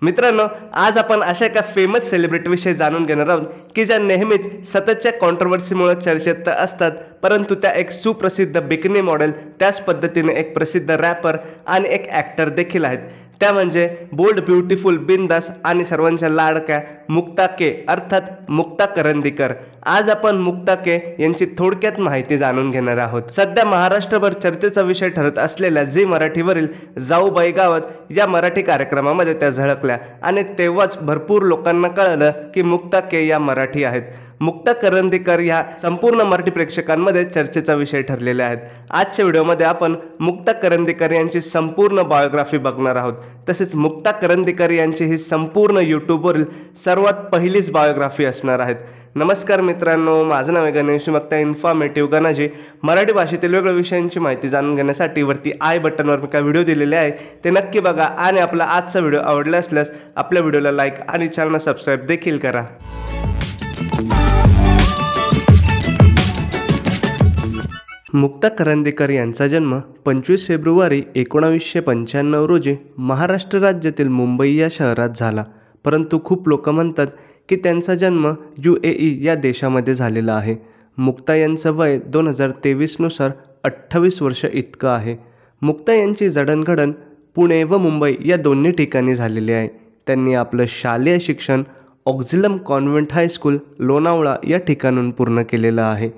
मित्रांनो, आज आपण अशा एका फेमस सेलिब्रिटीविषयी जाणून घेणार आहोत, की ज्या नेहमीच सततच्या कॉन्ट्रोव्हर्सीमुळे चर्चेत तर असतात, परंतु त्या एक सुप्रसिद्ध बिकिनी मॉडेल, त्याच पद्धतीने एक प्रसिद्ध रॅपर आणि एक ॲक्टर देखील आहेत. त्या म्हणजे बोल्ड, ब्युटिफुल, बिनधास्त आणि सर्वांच्या लाडक्या मुक्ता के अर्थात मुक्ता करंदीकर. आज आपण मुक्ता के यांची थोडक्यात माहिती जाणून घेणार आहोत. सध्या महाराष्ट्रभर चर्चेचा विषय ठरत असलेल्या झी मराठीवरील जाऊबाई गावात या मराठी कार्यक्रमामध्ये त्या झळकल्या आणि तेव्हाच भरपूर लोकांना कळलं की मुक्ता के या मराठी आहेत. मुक्ता करंदीकर ह्या संपूर्ण मराठी प्रेक्षकांमध्ये चर्चेचा विषय ठरलेले आहेत. आजच्या व्हिडिओमध्ये आपण मुक्ता करंदीकर यांची संपूर्ण बायोग्राफी बघणार आहोत. तसेच मुक्ता करंदीकर यांची ही संपूर्ण यूट्यूबवरील सर्वात पहिलीच बायोग्राफी असणार आहेत. नमस्कार मित्रांनो, माझं नाव आहे गणेश. मुक्ता इन्फॉर्मेटिव्ह गणाजी. मराठी भाषेतील वेगवेगळ्या विषयांची माहिती जाणून घेण्यासाठी वरती आय बटनवर मी काय व्हिडिओ दिलेले आहे ते नक्की बघा आणि आपला आजचा व्हिडिओ आवडला असल्यास आपल्या व्हिडिओला लाईक आणि चॅनलला सबस्क्राईब देखील करा. मुक्ता करंदीकर यांचा जन्म 25 फेब्रुवारी 1995 रोजी महाराष्ट्र राज्यातील मुंबई या शहरात झाला. परंतु खूप लोक म्हणतात की त्यांचा जन्म UAE या देशामध्ये झालेला आहे. मुक्ता यांचं वय 2023 नुसार 28 वर्ष इतकं आहे. मुक्ता यांची जडणघडण पुणे व मुंबई या दोन्ही ठिकाणी झालेली आहे. त्यांनी आपलं शालेय शिक्षण ऑक्झिलम कॉन्व्हेंट हायस्कूल लोणावळा या ठिकाणून पूर्ण केलेलं आहे.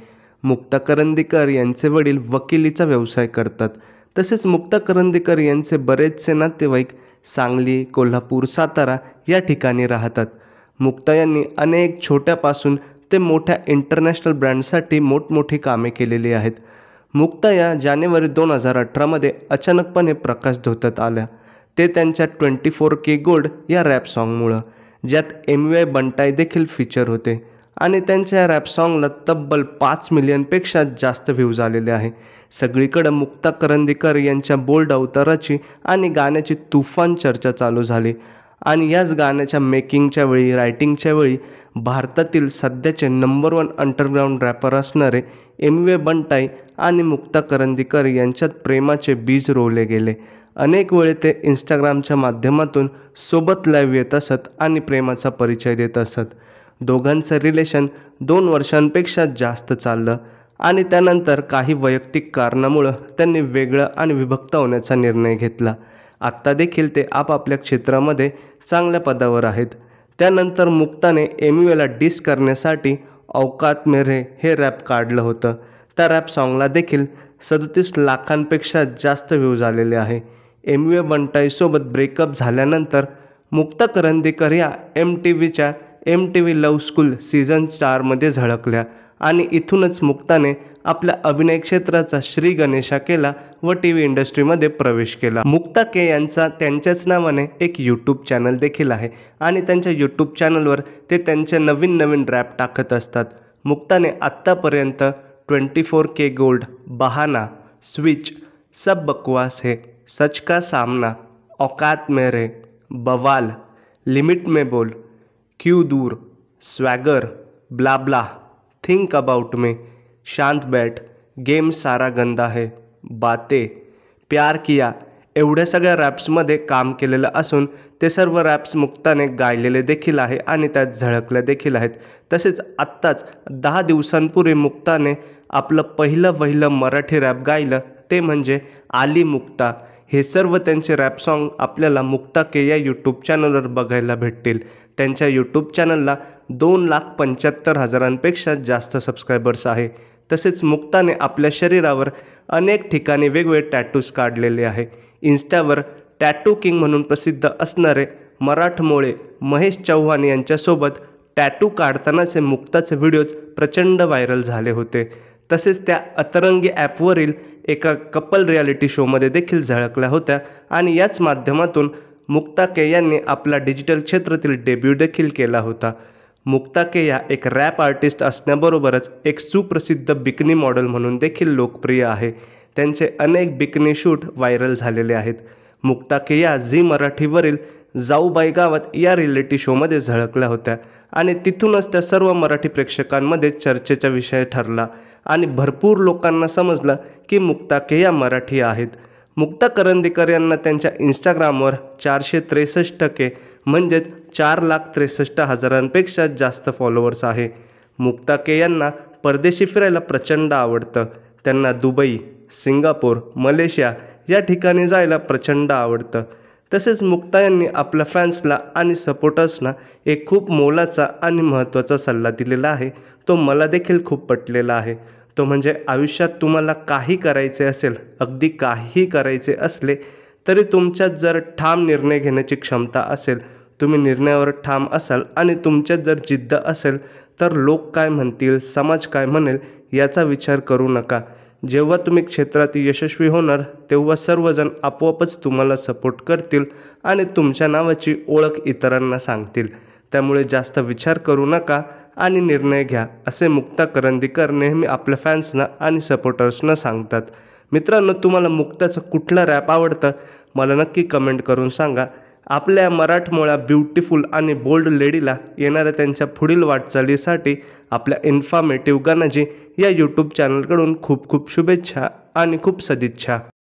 मुक्ता करंदीकर यांचे वडील वकिलीचा व्यवसाय करतात. तसेच मुक्ता करंदीकर यांचे बरेचसे नातेवाईक सांगली, कोल्हापूर, सातारा या ठिकाणी राहतात. मुक्ता यांनी अनेक छोट्यापासून ते मोठ्या इंटरनॅशनल ब्रँडसाठी मोठमोठी कामे केलेली आहेत. मुक्ता या जानेवारी 2018 अचानकपणे प्रकाशझोतात आल्या. ते त्यांच्या 24K गोल्ड या रॅप सॉन्गमुळं, ज्यात MVI बंटाई देखील फीचर होते आणि त्यांच्या रॅप सॉन्गला तब्बल 5 मिलियनपेक्षा जास्त व्ह्यूज आलेले आहे. सगळीकडं मुक्ता करंदीकर यांच्या बोल्ड अवताराची आणि गाण्याची तुफान चर्चा चालू झाली आणि याच गाण्याच्या मेकिंगच्या वेळी, रायटिंगच्या वेळी भारतातील सध्याचे नंबर 1 अंडरग्राऊंड रॅपर असणारे MVI बंटाई आणि मुक्ता करंदीकर यांच्यात प्रेमाचे बीज रोवले गेले. अनेक वेळे ते इंस्टाग्रामच्या माध्यमातून सोबत लाईव्ह येत असत आणि प्रेमाचा परिचय देत असत. दोघांचं रिलेशन 2 वर्षांपेक्षा जास्त चाललं आणि त्यानंतर काही वैयक्तिक कारणामुळं त्यांनी वेगळं आणि विभक्त होण्याचा निर्णय घेतला. आत्ता देखील ते आपापल्या क्षेत्रामध्ये चांगल्या पदावर आहेत. त्यानंतर मुक्ताने MVIला डिस करण्यासाठी औकात मेरे हे रॅप काढलं होतं. त्या रॅप सॉन्गला देखील 37 लाखांपेक्षा जास्त व्ह्यूज आलेले आहे. MVI बंटाईसोबत ब्रेकअप झाल्यानंतर मुक्ता करंदीकर या MTVच्या MTV लव्ह स्कूल सीझन 4 झळकल्या आणि इथूनच मुक्ताने आपल्या अभिनय क्षेत्राचा श्री गणेशा केला व TV इंडस्ट्रीमध्ये प्रवेश केला. मुक्ता के यांचा त्यांच्याच नावाने एक यूट्यूब चॅनल देखील आहे आणि त्यांच्या यूट्यूब चॅनलवर ते त्यांचे नवीन रॅप टाकत असतात. मुक्ताने आत्तापर्यंत 24K गोल्ड, बहाना, स्विच, सब बकवास है, सच का सामना, औकात मेरे, बवाल, लिमिट में बोल, क्यों दूर, स्वॅगर, ब्ला, थिंक अबाउट मी, शांत बैठ, गेम सारा गंदा है, बातें, प्यार किया एवढ्या सगळ्या रॅप्समध्ये काम केलेलं असून ते सर्व रॅप्स मुक्ताने गायलेले देखील आहे आणि त्यात झळकल्या देखील आहेत. तसेच आत्ताच 10 दिवसांपूर्वी मुक्ताने आपलं पहिलं मराठी रॅप गायलं, ते म्हणजे आली मुक्ता. हे सर्व त्यांचे रॅप सॉन्ग आपल्याला मुक्ता के या यूट्यूब चॅनलवर बघायला भेटतील. त्यांच्या यूट्यूब चॅनलला 2,75,000पेक्षा जास्त सबस्क्रायबर्स आहे. तसेच मुक्ताने आपल्या शरीरावर अनेक ठिकाणी वेगवेगळे टॅटूज काढलेले आहे. इन्स्टावर टॅटू किंग म्हणून प्रसिद्ध असणारे मराठमोळे महेश चव्हाण यांच्यासोबत टॅटू काढतानाचे मुक्ताचे व्हिडिओज प्रचंड व्हायरल झाले होते. तसेच त्या अतरंगी ॲपवरील एका कपल रियालिटी शोमध्ये देखील झळकल्या होत्या आणि याच माध्यमातून मुक्ता के यांनी आपला डिजिटल क्षेत्रातील डेब्यू देखील केला होता. मुक्ता के या एक रॅप आर्टिस्ट असण्याबरोबरच एक सुप्रसिद्ध बिकनी मॉडेल म्हणून देखील लोकप्रिय आहे. त्यांचे अनेक बिकनी शूट व्हायरल झालेले आहेत. मुक्ता के या झी मराठीवरील जाऊबाई गावात या रिएलिटी शोमध्ये झळकल्या होत्या आणि तिथूनच त्या सर्व मराठी प्रेक्षकांमध्ये चर्चेचा विषय ठरला आणि भरपूर लोकांना समजलं की मुक्ता के या मराठी आहेत. मुक्ता करंदीकर यांना त्यांच्या इंस्टाग्रामवर 463K म्हणजेच 4,63,000पेक्षा जास्त फॉलोअर्स आहे. मुक्ता के यांना परदेशी फिरायला प्रचंड आवडतं. त्यांना दुबई, सिंगापूर, मलेशिया या ठिकाणी जायला प्रचंड आवडतं. तसेच मुक्ता यांनी आपल्या फॅन्सला आणि सपोर्टर्सना एक खूप मोलाचा आणि महत्त्वाचा सल्ला दिलेला आहे. तो मला देखील खूप पटलेला आहे. तो म्हणजे आयुष्यात तुम्हाला काही करायचे असेल, अगदी काहीही करायचे असले तरी तुमच्यात जर ठाम निर्णय घेण्याची क्षमता असेल, तुम्ही निर्णयावर ठाम असाल आणि तुमच्यात जर जिद्द असेल तर लोक काय म्हणतील, समाज काय म्हणेल याचा विचार करू नका. जेव्हा तुम्ही क्षेत्रात यशस्वी होणार तेव्हा सर्वजण आपोआपच तुम्हाला सपोर्ट करतील आणि तुमच्या नावाची ओळख इतरांना सांगतील. त्यामुळे जास्त विचार करू नका आणि निर्णय घ्या, असे मुक्ता करंदीकर नेहमी आपल्या फॅन्सना आणि सपोर्टर्सना सांगतात. मित्रांनो, तुम्हाला मुक्ताचं कुठलं रॅप आवडतं मला नक्की कमेंट करून सांगा. आपल्या मराठमोळ्या ब्युटिफुल आणि बोल्ड लेडीला येणाऱ्या त्यांच्या पुढील वाटचालीसाठी आपल्या इन्फॉर्मेटिव्ह गानाजी या यूट्यूब चॅनलकडून खूप खूप शुभेच्छा आणि खूप सदिच्छा.